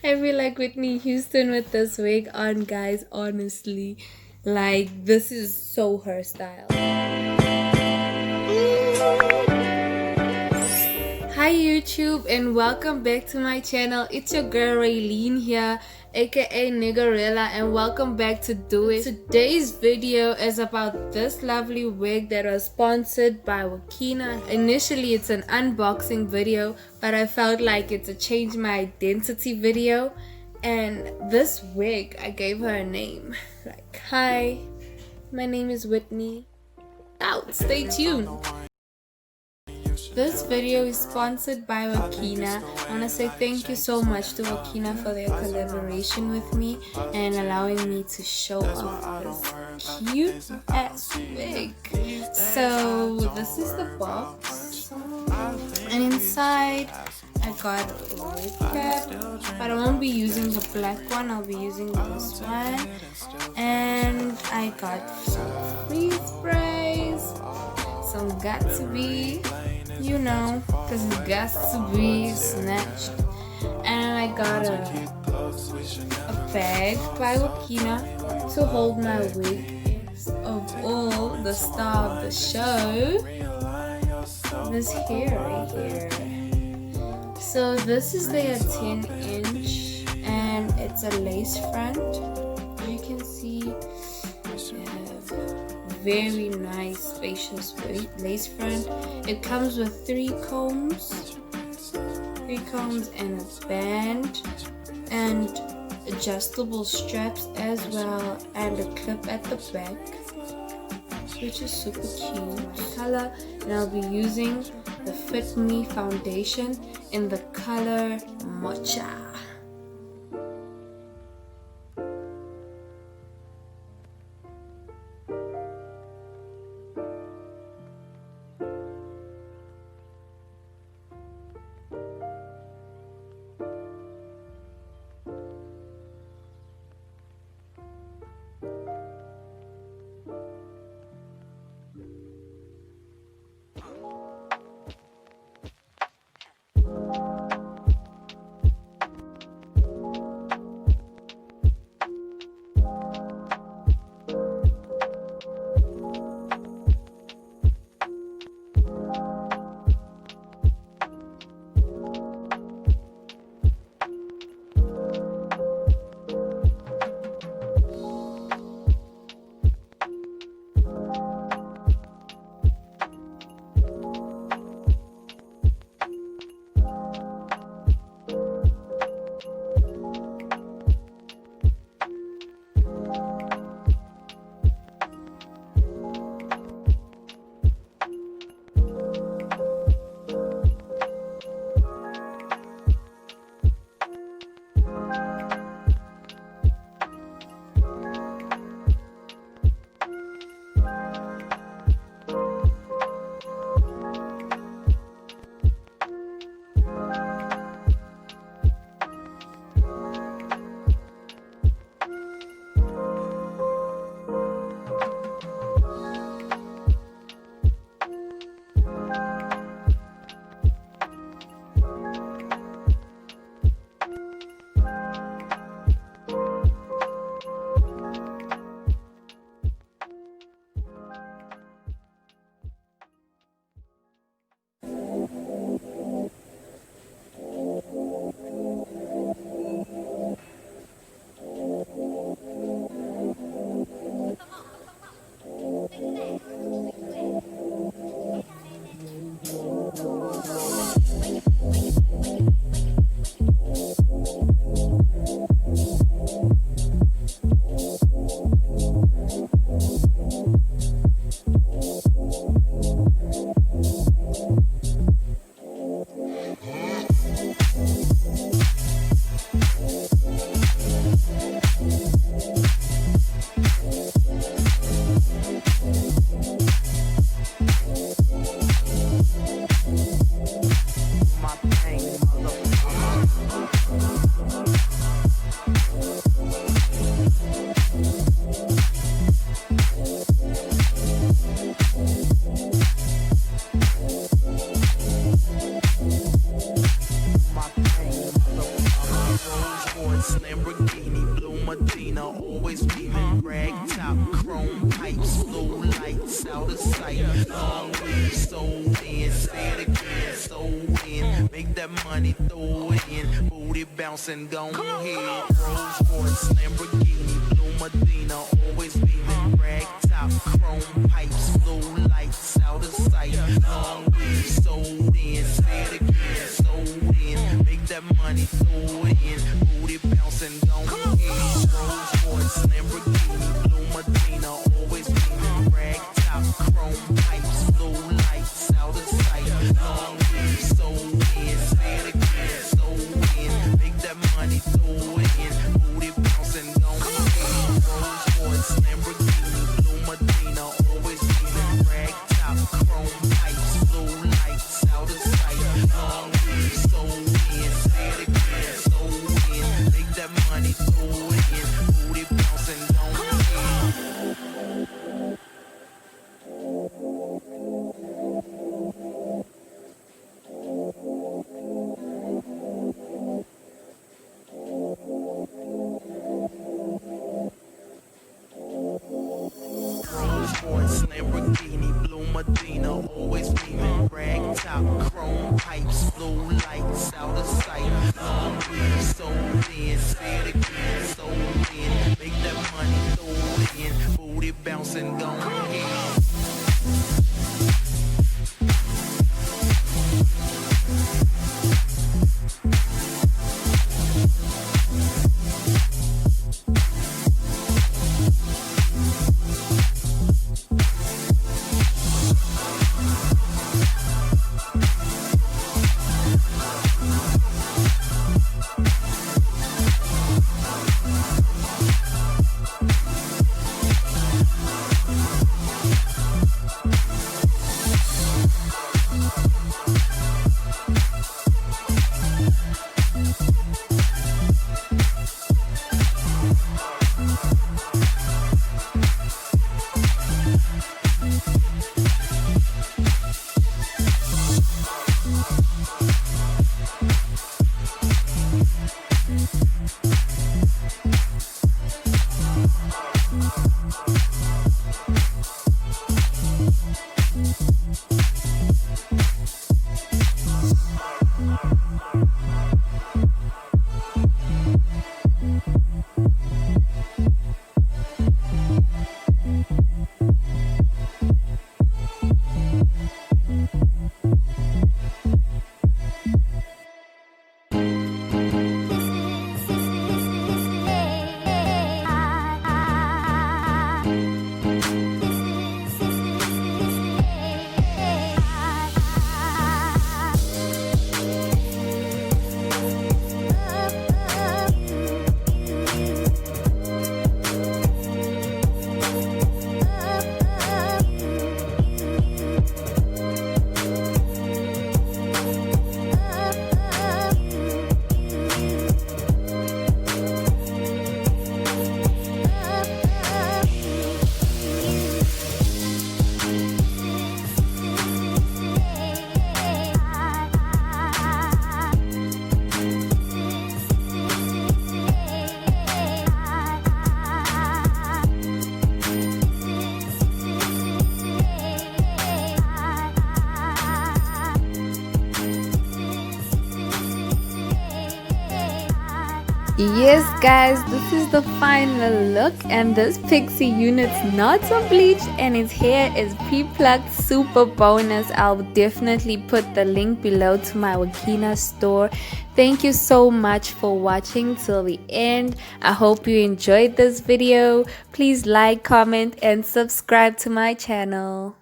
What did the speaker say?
I feel like Whitney Houston with this wig on, guys. Honestly, like, this is so her style. Hi YouTube and welcome back to my channel. It's your girl Raylene here, aka Niggerella, and welcome back to Do It. Today's video is about this lovely wig that was sponsored by Wakina. Initially it's an unboxing video, but I felt like it's a change my identity video. And this wig, I gave her a name. Like, hi, my name is Whitney. Out, stay tuned. This video is sponsored by Wakina. I want to say thank you so much to Wakina for their collaboration with me and allowing me to show off this cute ass wig. So this is the box, and inside I got a wig cap, but I won't be using the black one, I'll be using this one. And I got some freeze sprays, some Got2b, you know, because it got to be snatched. And I got a bag by Wakina to hold my wig of all the star of the show, this hair right here. So this is their 10-inch and it's a lace front. You can see very nice spacious lace front. It comes with three combs and a band and adjustable straps as well, and a clip at the back, which is super cute color. And I'll be using the Fit Me foundation in the color Mocha. Lamborghini, blue Medina, always beaming, rag top, chrome pipes, blue lights out of sight. Long weed, sold in, say it again, sold in. Make that money, throw it in, booty bouncing, go ahead. Rolls Royce, Lamborghini, blue Medina, always beaming, rag top, chrome pipes, blue lights out of sight. Long weed, sold in, say it again, sold in. Make that money, throw it in, booty bouncing, go ahead. Rolls Royce, Lamborghini, blue Medina, always beaming, rag top, chrome pipes, blue lights out of sight. Long weed, sold in, say it again, sold in. Make that money, throw it in, booty bouncing, go ahead. Rolls Royce, Lamborghini, blue Medina, always beaming, rag top, chrome pipes, blue lights out of sight. Long weed, sold in, say it again, sold in. Make that money, throw it in, booty bouncing, go ahead. Rolls Royce, Lamborghini, blue Medina, always beaming, rag top, chrome pipes, blue lights out of sight. Long weed, sold in, say it again, sold in. Make that money, throw it in, booty bouncing, go ahead. Yes guys, this is the final look, and this pixie unit's not so bleached and its hair is pre-plucked, super bonus. I'll definitely put the link below to my Wakina store. Thank you so much for watching till the end. I hope you enjoyed this video. Please like, comment and subscribe to my channel.